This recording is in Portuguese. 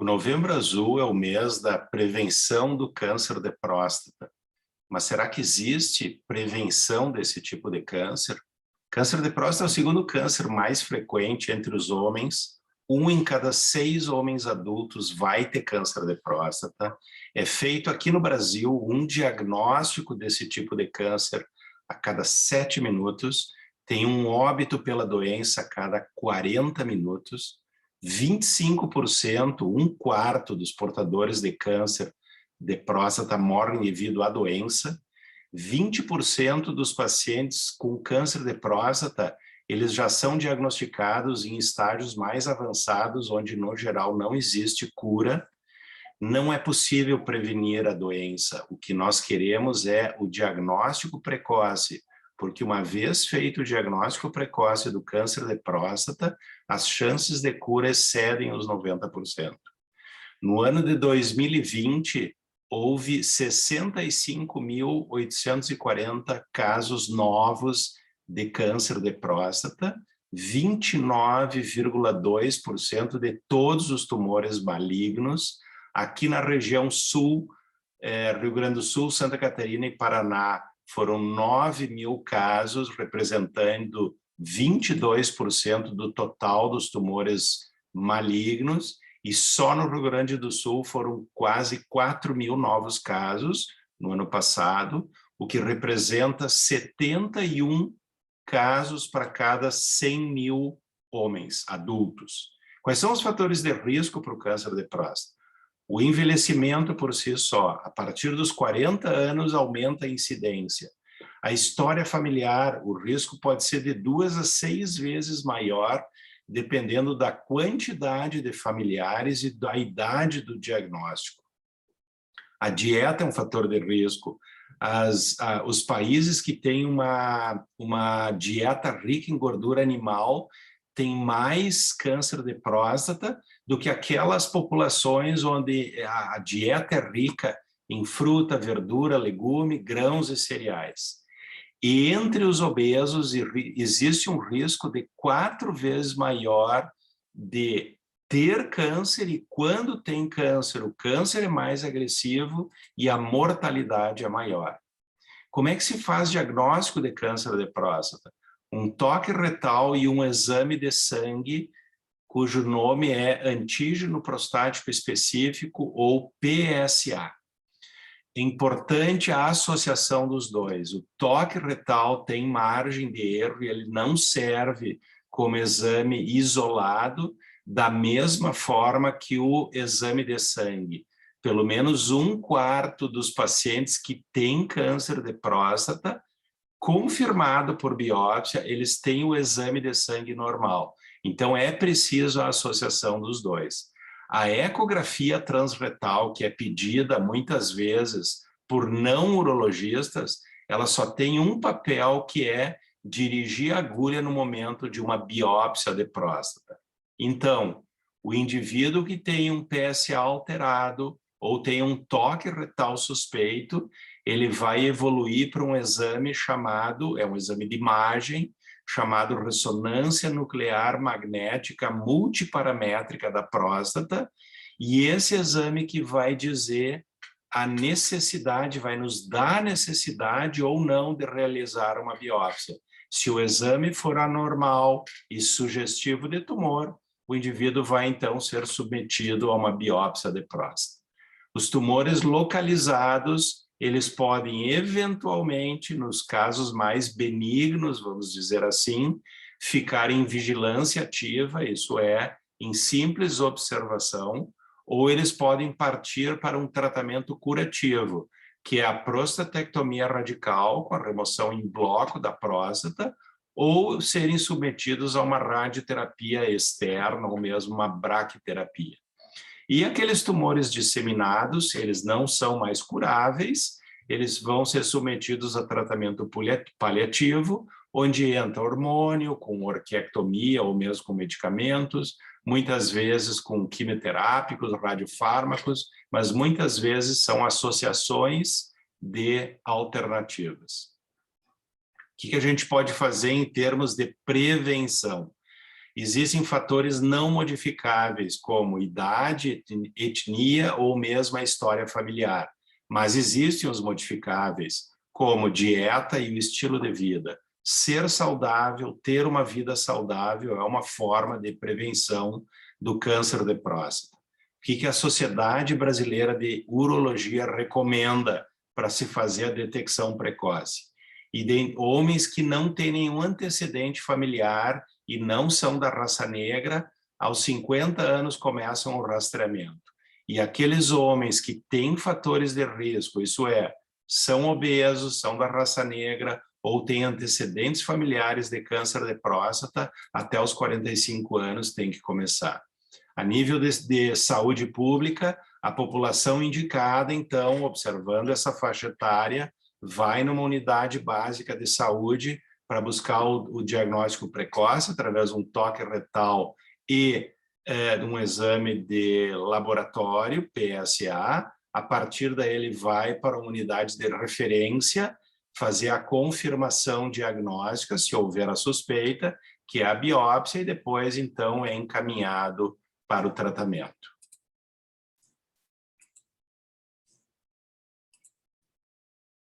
O Novembro Azul é o mês da prevenção do câncer de próstata. Mas será que existe prevenção desse tipo de câncer? Câncer de próstata é o segundo câncer mais frequente entre os homens. 1 em cada 6 homens adultos vai ter câncer de próstata. É feito aqui no Brasil um diagnóstico desse tipo de câncer a cada 7 minutos. Tem um óbito pela doença a cada 40 minutos. 25%, 1/4 dos portadores de câncer de próstata morrem devido à doença. 20% dos pacientes com câncer de próstata, eles já são diagnosticados em estágios mais avançados, onde, no geral, não existe cura. Não é possível prevenir a doença. O que nós queremos é o diagnóstico precoce, porque uma vez feito o diagnóstico precoce do câncer de próstata, as chances de cura excedem os 90%. No ano de 2020, houve 65.840 casos novos de câncer de próstata, 29,2% de todos os tumores malignos. Aqui na região sul, Rio Grande do Sul, Santa Catarina e Paraná, foram 9.000 casos, representando 22% do total dos tumores malignos, e só no Rio Grande do Sul foram quase 4.000 novos casos no ano passado, o que representa 71 casos para cada 100.000 homens adultos. Quais são os fatores de risco para o câncer de próstata? O envelhecimento por si só, a partir dos 40 anos aumenta a incidência. A história familiar, o risco pode ser de 2 a 6 vezes maior, dependendo da quantidade de familiares e da idade do diagnóstico. A dieta é um fator de risco. Os países que têm uma dieta rica em gordura animal têm mais câncer de próstata do que aquelas populações onde a dieta é rica em fruta, verdura, legume, grãos e cereais. E entre os obesos existe um risco de 4 vezes maior de ter câncer, e quando tem câncer, o câncer é mais agressivo e a mortalidade é maior. Como é que se faz diagnóstico de câncer de próstata? Um toque retal e um exame de sangue, cujo nome é antígeno prostático específico, ou PSA. É importante a associação dos dois. O toque retal tem margem de erro e ele não serve como exame isolado, da mesma forma que o exame de sangue. Pelo menos 1/4 dos pacientes que têm câncer de próstata, confirmado por biópsia, eles têm o exame de sangue normal. Então, é preciso a associação dos dois. A ecografia transretal, que é pedida muitas vezes por não urologistas, ela só tem um papel, que é dirigir a agulha no momento de uma biópsia de próstata. Então, o indivíduo que tem um PSA alterado ou tem um toque retal suspeito, ele vai evoluir para um exame chamado, é um exame de imagem, chamado ressonância nuclear magnética multiparamétrica da próstata, e esse exame que vai dizer a necessidade, vai nos dar a necessidade ou não de realizar uma biópsia. Se o exame for anormal e sugestivo de tumor, o indivíduo vai então ser submetido a uma biópsia de próstata. Os tumores localizados, eles podem eventualmente, nos casos mais benignos, vamos dizer assim, ficar em vigilância ativa, isso é, em simples observação, ou eles podem partir para um tratamento curativo, que é a prostatectomia radical, com a remoção em bloco da próstata, ou serem submetidos a uma radioterapia externa, ou mesmo uma braquiterapia. E aqueles tumores disseminados, eles não são mais curáveis, eles vão ser submetidos a tratamento paliativo, onde entra hormônio, com orquiectomia ou mesmo com medicamentos, muitas vezes com quimioterápicos, radiofármacos, mas muitas vezes são associações de alternativas. O que a gente pode fazer em termos de prevenção? Existem fatores não modificáveis, como idade, etnia ou mesmo a história familiar, mas existem os modificáveis, como dieta e o estilo de vida. Ser saudável, ter uma vida saudável é uma forma de prevenção do câncer de próstata. O que a Sociedade Brasileira de Urologia recomenda para se fazer a detecção precoce? E de homens que não têm nenhum antecedente familiar e não são da raça negra, aos 50 anos começam o rastreamento. E aqueles homens que têm fatores de risco, isso é, são obesos, são da raça negra ou têm antecedentes familiares de câncer de próstata, até os 45 anos tem que começar. A nível de saúde pública, a população indicada, então, observando essa faixa etária, vai numa unidade básica de saúde para buscar o diagnóstico precoce, através de um toque retal e um exame de laboratório, PSA. A partir daí, ele vai para unidades de referência, fazer a confirmação diagnóstica, se houver a suspeita, que é a biópsia, e depois, então, é encaminhado para o tratamento.